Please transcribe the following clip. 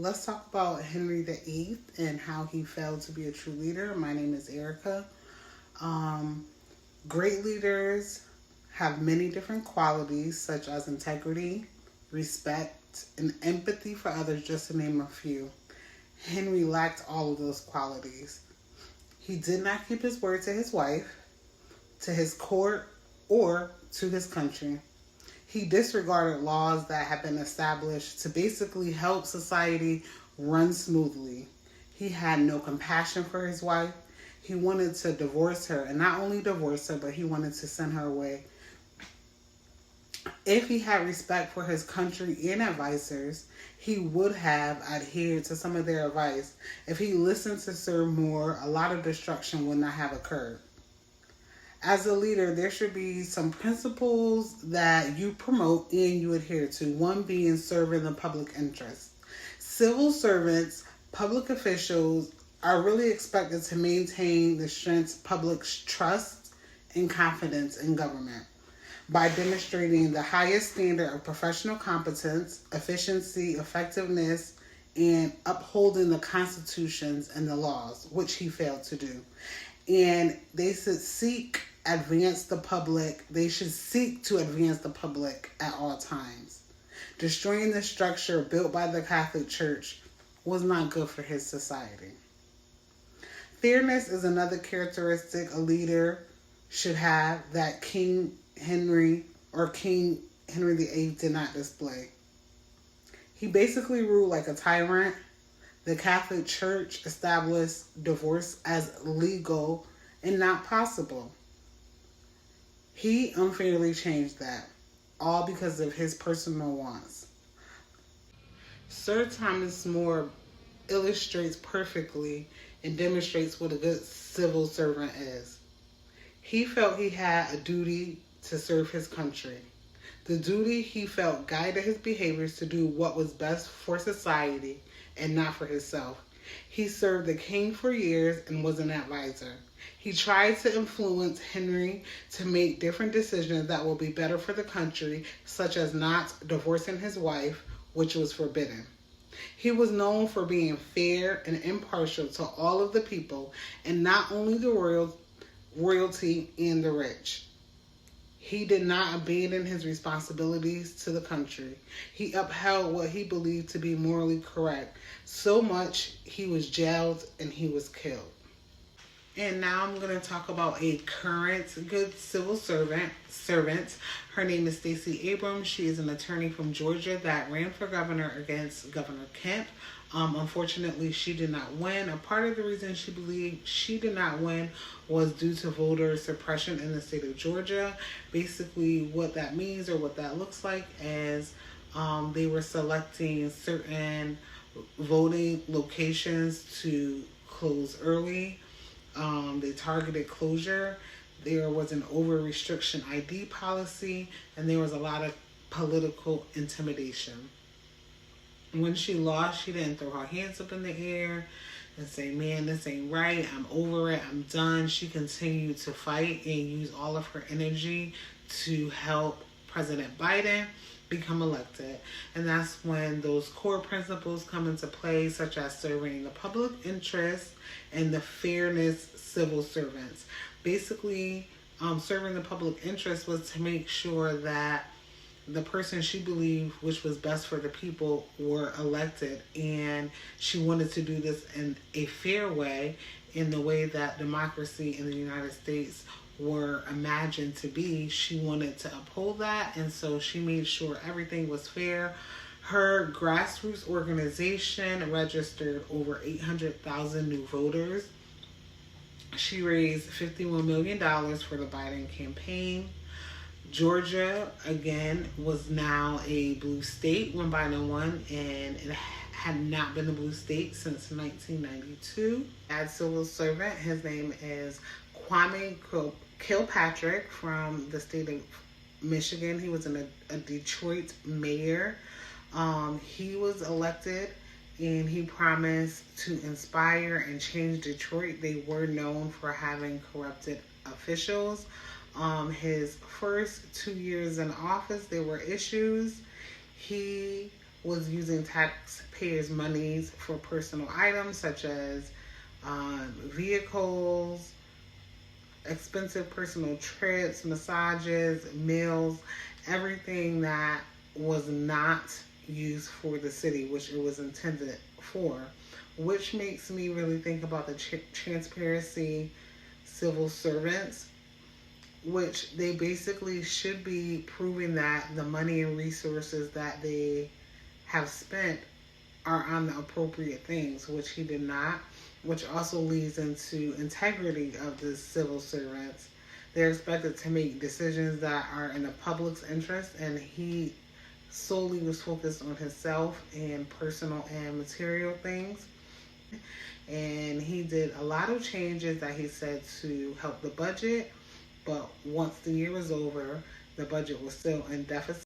Let's talk about Henry VIII and how he failed to be a true leader. My name is Erica. Um, Great leaders have many different qualities, such as integrity, respect, and empathy for others, just to name a few. Henry lacked all of those qualities. He did not keep his word to his wife, to his court, or to his country. He disregarded laws that had been established to basically help society run smoothly. He had no compassion for his wife. He wanted to divorce her, and not only divorce her, but he wanted to send her away. If he had respect for his country and advisors, he would have adhered to some of their advice. If he listened to Sir Moore, a lot of destruction would not have occurred. As a leader, there should be some principles that you promote and you adhere to. One being serving the public interest. Civil servants, public officials are really expected to maintain the strength public's trust and confidence in government by demonstrating the highest standard of professional competence, efficiency, effectiveness, and upholding the constitutions and the laws, which he failed to do. And they should seek they should seek to advance the public at all times. Destroying the structure built by the Catholic Church was not good for his society. Fairness is another characteristic a leader should have that King Henry VIII did not display. He basically ruled like a tyrant. The Catholic Church established divorce as legal and not possible. He unfairly changed that, all because of his personal wants. Sir Thomas More illustrates perfectly and demonstrates what a good civil servant is. He felt he had a duty to serve his country. The duty he felt guided his behaviors to do what was best for society and not for himself. He served the king for years and was an advisor. He tried to influence Henry to make different decisions that will be better for the country, such as not divorcing his wife, which was forbidden. He was known for being fair and impartial to all of the people, and not only the royalty and the rich. He did not abandon his responsibilities to the country. He upheld what he believed to be morally correct. So much he was jailed and he was killed. And now I'm going to talk about a current good civil servant. Her name is Stacey Abrams. She is an attorney from Georgia that ran for governor against Governor Kemp. Unfortunately, she did not win. A part of the reason she believed she did not win was due to voter suppression in the state of Georgia. Basically, what that means or what that looks like is they were selecting certain voting locations to close early. They targeted closure. There was an over-restriction ID policy, and there was a lot of political intimidation. When she lost, she didn't throw her hands up in the air and say, man, this ain't right, I'm over it, I'm done. She continued to fight and use all of her energy to help President Biden become elected. And that's when those core principles come into play, such as serving the public interest and the fairness civil servants. Basically, serving the public interest was to make sure that the person she believed which was best for the people were elected, and she wanted to do this in a fair way, in the way that democracy in the United States were imagined to be. She wanted to uphold that, and so she made sure everything was fair. Her grassroots organization registered over 800,000 new voters. She raised $51 million for the Biden campaign. Georgia, again, was now a blue state when Biden won, and it had not been a blue state since 1992. As civil servant, his name is Kwame Kilpatrick from the state of Michigan. He was a Detroit mayor. He was elected, and he promised to inspire and change Detroit. They were known for having corrupted officials. His first 2 years in office, there were issues. He was using taxpayers' monies for personal items such as vehicles, expensive personal trips, massages, meals, everything that was not used for the city, which it was intended for. Which makes me really think about the transparency civil servants, which they basically should be proving that the money and resources that they have spent are on the appropriate things, which he did not, which also leads into integrity of the civil servants. They're expected to make decisions that are in the public's interest, and he solely was focused on himself and personal and material things. And he did a lot of changes that he said to help the budget, but once the year was over, the budget was still in deficit.